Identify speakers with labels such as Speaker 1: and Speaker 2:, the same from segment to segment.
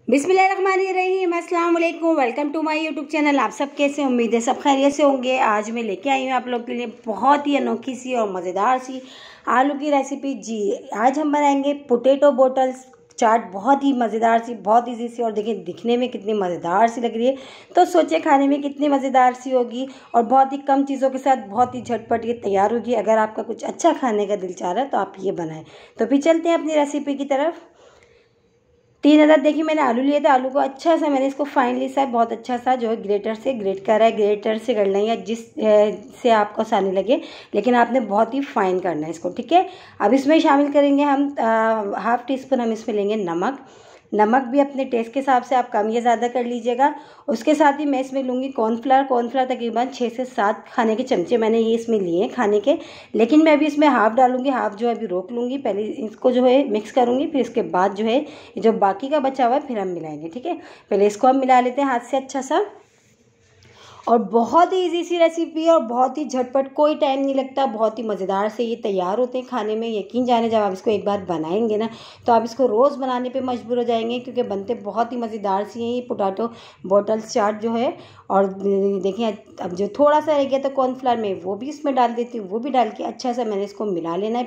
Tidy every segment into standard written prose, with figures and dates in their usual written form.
Speaker 1: बिस्मिल्लाहिर्रहमानिर्रहीम, अस्सलाम वालेकुम। Welcome to my YouTube channel. आप सब कैसे, उम्मीद है सब खैरियत से होंगे। आज मैं लेके आई हूँ आप लोग के लिए बहुत ही अनोखी सी और मज़ेदार सी आलू की रेसिपी। जी, आज हम बनाएंगे पोटैटो बोटल्स चाट। बहुत ही मज़ेदार सी, बहुत इजी सी, और देखिए दिखने में कितनी मज़ेदार सी लग रही है, तो सोचिए खाने में कितनी मज़ेदार सी होगी। और बहुत ही कम चीज़ों के साथ बहुत ही झटपट ये तैयार होगी। अगर आपका कुछ अच्छा खाने का दिल चाह रहा है तो आप ये बनाएं। तो फिर चलते हैं अपनी रेसिपी की तरफ। 3 अदद देखिए मैंने आलू लिए थे। आलू को अच्छा सा मैंने इसको फाइनली सा बहुत अच्छा सा जो है ग्रेटर से ग्रेट करा है। ग्रेटर से कर लें या जिस से आपको आसानी लगे, लेकिन आपने बहुत ही फाइन करना है इसको, ठीक है। अब इसमें शामिल करेंगे हम हाफ़ टी स्पून हम इसमें लेंगे नमक। नमक भी अपने टेस्ट के हिसाब से आप कम या ज़्यादा कर लीजिएगा। उसके साथ ही मैं इसमें लूँगी कॉर्नफ्लावर। कॉर्नफ्लावर तकरीबन 6 से 7 खाने के चमचे मैंने ये इसमें लिए हैं खाने के, लेकिन मैं अभी इसमें हाफ़ डालूंगी, हाफ़ जो है अभी रोक लूँगी। पहले इसको जो है मिक्स करूँगी, फिर इसके बाद जो है जो बाकी का बचा हुआ है फिर हम मिलाएंगे, ठीक है। पहले इसको हम मिला लेते हैं हाथ से अच्छा सा। और बहुत ही इजी सी रेसिपी है और बहुत ही झटपट, कोई टाइम नहीं लगता, बहुत ही मज़ेदार से ये तैयार होते हैं खाने में। यकीन जाने जब आप इसको एक बार बनाएंगे ना तो आप इसको रोज़ बनाने पे मजबूर हो जाएंगे, क्योंकि बनते बहुत ही मज़ेदार सी हैं ये पोटैटो बोटल्स चाट जो है। और देखिए अब जो थोड़ा सा रह गया तो कॉर्नफ्लावर में वो भी इसमें डाल देती हूँ। वो भी डाल के अच्छा सा मैंने इसको मिला लेना है।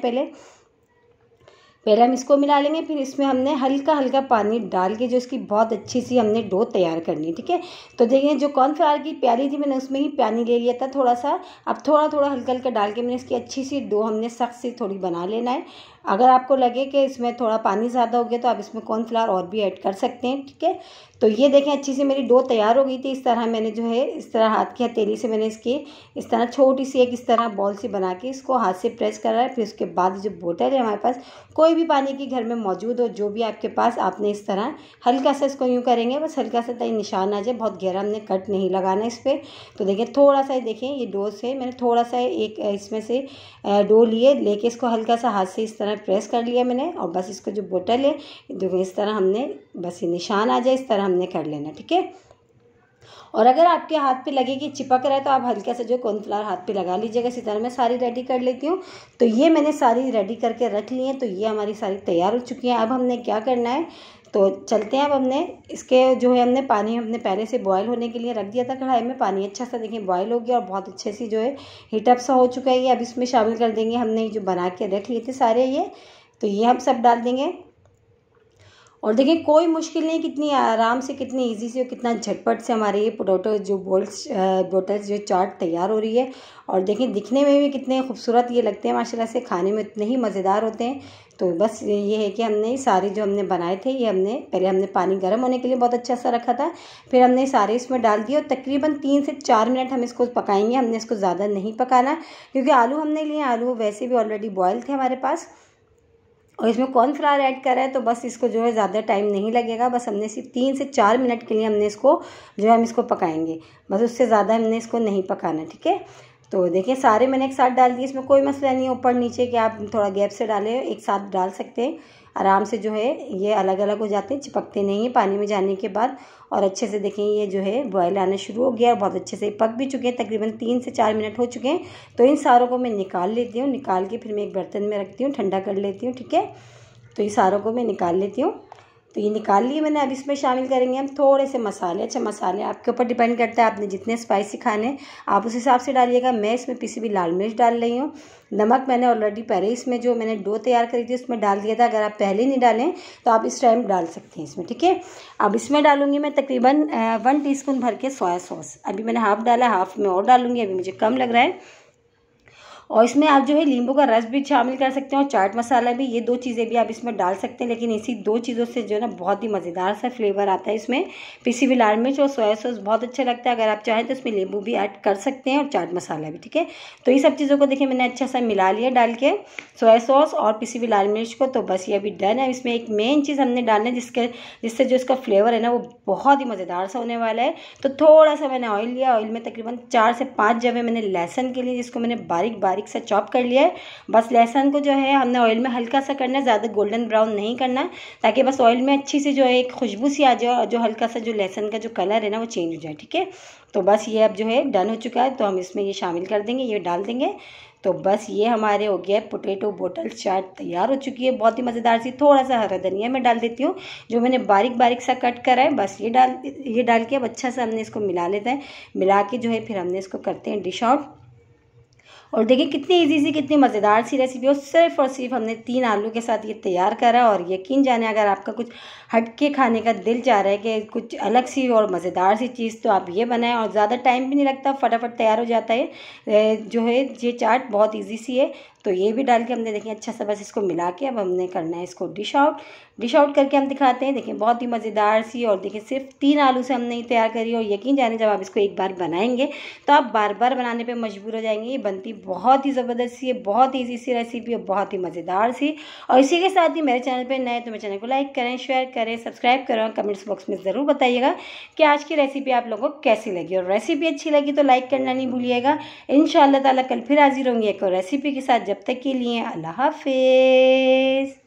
Speaker 1: पहले हम इसको मिला लेंगे, फिर इसमें हमने हल्का हल्का पानी डाल के जो इसकी बहुत अच्छी सी हमने डो तैयार करनी है, ठीक है। तो देखिए जो कॉर्नफ्लावर की प्याली थी मैंने उसमें ही पानी ले लिया था थोड़ा सा। अब थोड़ा थोड़ा हल्का हल्का डाल के मैंने इसकी अच्छी सी डो हमने सख्त सी थोड़ी बना लेना है। अगर आपको लगे कि इसमें थोड़ा पानी ज़्यादा हो गया तो आप इसमें कॉर्नफ्लावर और भी ऐड कर सकते हैं, ठीक है। तो ये देखें अच्छी सी मेरी डो तैयार हो गई थी। इस तरह मैंने जो है इस तरह हाथ की हथेली से मैंने इसकी इस तरह छोटी सी एक इस तरह बॉल सी बना के इसको हाथ से प्रेस करा है। फिर उसके बाद जो बोतल है हमारे पास कोई भी पानी की घर में मौजूद हो, जो भी आपके पास, आपने इस तरह हल्का सा इसको यूँ करेंगे, बस हल्का सा ताकि निशान आ जाए, बहुत गहरा हमने कट नहीं लगाना इस पर। तो देखिए थोड़ा सा देखें ये डो से मैंने थोड़ा सा एक इसमें से डो लिए लेके इसको हल्का सा हाथ से इस तरह प्रेस कर लिया मैंने। और बस इसको जो बोतल है देखो इस तरह हमने, बस ये निशान आ जाए इस तरह हमने कर लेना, ठीक है। और अगर आपके हाथ पे लगे कि चिपक रहा है तो आप हल्का सा जो कॉर्नफ्लावर हाथ पे लगा लीजिएगा। इसी तरह मैं सारी रेडी कर लेती हूँ। तो ये मैंने सारी रेडी करके रख ली है। तो ये हमारी सारी तैयार हो चुकी हैं। अब हमने क्या करना है, तो चलते हैं। अब हमने इसके जो है हमने पानी हमने पहले से बॉयल होने के लिए रख दिया था कढ़ाई में। पानी अच्छा सा देखिए बॉयल हो गया और बहुत अच्छे से जो है हीटअप सा हो चुका है ये। अब इसमें शामिल कर देंगे हमने जो बना के रख लिए थे सारे ये, तो ये हम सब डाल देंगे। और देखिए कोई मुश्किल नहीं, कितनी आराम से, कितनी इजी से और कितना झटपट से हमारे ये पोटैटो जो बोटल्स जो चाट तैयार हो रही है। और देखिए दिखने में भी कितने खूबसूरत ये लगते हैं माशाल्लाह से, खाने में इतने ही मज़ेदार होते हैं। तो बस ये है कि हमने सारे जो हमने बनाए थे ये हमने पहले हमने पानी गर्म होने के लिए बहुत अच्छा सा रखा था, फिर हमने सारे इसमें डाल दिए और तकरीबन 3 से 4 मिनट हम इसको पकाएंगे। हमने इसको ज़्यादा नहीं पकाना, क्योंकि आलू हमने लिए, आलू वैसे भी ऑलरेडी बॉयल थे हमारे पास और इसमें कॉर्नफ्लावर ऐड करा है, तो बस इसको जो है ज़्यादा टाइम नहीं लगेगा। बस हमने सिर्फ 3 से 4 मिनट के लिए हमने इसको जो है हम इसको पकाएंगे, बस उससे ज़्यादा हमने इसको नहीं पकाना, ठीक है। तो देखिए सारे मैंने एक साथ डाल दिए, इसमें कोई मसला नहीं है ऊपर नीचे कि आप थोड़ा गैप से डालें, एक साथ डाल सकते हैं आराम से। जो है ये अलग अलग हो जाते हैं, चिपकते नहीं हैं पानी में जाने के बाद। और अच्छे से देखें ये जो है बॉयल आना शुरू हो गया और बहुत अच्छे से पक भी चुके हैं, तकरीबन 3 से 4 मिनट हो चुके हैं। तो इन सारों को मैं निकाल लेती हूँ, निकाल के फिर मैं एक बर्तन में रखती हूँ, ठंडा कर लेती हूँ, ठीक है। तो ये सारों को मैं निकाल लेती हूँ। तो ये निकाल लिए मैंने। अब इसमें शामिल करेंगे हम थोड़े से मसाले। अच्छा मसाले आपके ऊपर डिपेंड करता है, आपने जितने स्पाइसी खाने आप उस हिसाब से डालिएगा। मैं इसमें पिसी हुई लाल मिर्च डाल रही हूँ। नमक मैंने ऑलरेडी पहले इसमें जो मैंने डो तैयार करी थी उसमें डाल दिया था, अगर आप पहले नहीं डालें तो आप इस टाइम डाल सकते हैं इसमें, ठीक है। अब इसमें डालूंगी मैं तकरीबन 1 टीस्पून भर के सोया सॉस। अभी मैंने हाफ़ डाला, हाफ़ में और डालूंगी, अभी मुझे कम लग रहा है। और इसमें आप जो है नींबू का रस भी शामिल कर सकते हैं और चाट मसाला भी, ये 2 चीज़ें भी आप इसमें डाल सकते हैं। लेकिन इसी 2 चीज़ों से जो है ना बहुत ही मज़ेदार सा फ्लेवर आता है इसमें। पिसी हुई लाल मिर्च और सोया सॉस बहुत अच्छा लगता है। अगर आप चाहें तो इसमें नींबू भी ऐड कर सकते हैं और चाट मसाला भी, ठीक है। तो ये सब चीज़ों को देखिए मैंने अच्छा सा मिला लिया डाल के सोया सॉस और पिसी हुई लाल मिर्च को। तो बस ये अभी डन है। इसमें एक मेन चीज़ हमने डालना है जिससे जो इसका फ्लेवर है ना वो बहुत ही मज़ेदार सा होने वाला है। तो थोड़ा सा मैंने ऑयल लिया, ऑयल में तकरीबन 4 से 5 जवे मैंने लहसुन के लिए, जिसको मैंने बारीक बारीक सा चॉप कर लिया है। बस लहसुन को जो है हमने ऑयल में हल्का सा करना है, ज़्यादा गोल्डन ब्राउन नहीं करना है, ताकि बस ऑयल में अच्छी सी जो है एक खुशबू सी आ जाए, जो हल्का सा जो लहसुन का जो कलर है ना वो चेंज हो जाए। ठीक है, तो बस ये अब जो है डन हो चुका है, तो हम इसमें ये शामिल कर देंगे, ये डाल देंगे। तो बस ये हमारे हो गया है पोटैटो बोटल चाट तैयार हो चुकी है, बहुत ही मज़ेदार सी। थोड़ा सा हरा धनिया मैं डाल देती हूँ जो मैंने बारीक बारीक सा कट करा है। बस ये डाल के अब अच्छा सा हमने इसको मिला लेते हैं। मिला के जो है फिर हमने इसको करते हैं डिश आउट। और देखिए कितनी इजी सी, कितनी मज़ेदार सी रेसिपी हो। सिर्फ और सिर्फ हमने 3 आलू के साथ ये तैयार करा। और यकीन जाने अगर आपका कुछ हटके खाने का दिल चाह रहा है कि कुछ अलग सी और मज़ेदार सी चीज़, तो आप ये बनाएं। और ज़्यादा टाइम भी नहीं लगता, फटाफट तैयार हो जाता है जो है ये चाट, बहुत ईजी सी है। तो ये भी डाल के हमने देखिए अच्छा सा बस इसको मिला के अब हमने करना है इसको डिश आउट करके हम दिखाते हैं। देखिए बहुत ही मज़ेदार सी, और देखिए सिर्फ 3 आलू से हमने ये तैयार करी। और यकीन जाने जब आप इसको एक बार बनाएंगे तो आप बार बार बनाने पे मजबूर हो जाएंगे। ये बनती बहुत ही ज़बरदस्त सी है, बहुत ईजी सी रेसिपी है, बहुत ही मज़ेदार सी। और इसी के साथ ही मेरे चैनल पर नए तो मेरे चैनल को लाइक करें, शेयर करें, सब्सक्राइब करें। कमेंट्स बॉक्स में ज़रूर बताइएगा कि आज की रेसिपी आप लोगों को कैसी लगी। और रेसिपी अच्छी लगी तो लाइक करना नहीं भूलिएगा। इंशाअल्लाह ताला कल फिर हाजिर होंगी एक और रेसिपी के साथ। जब तक के लिए अल्लाह हाफिज़।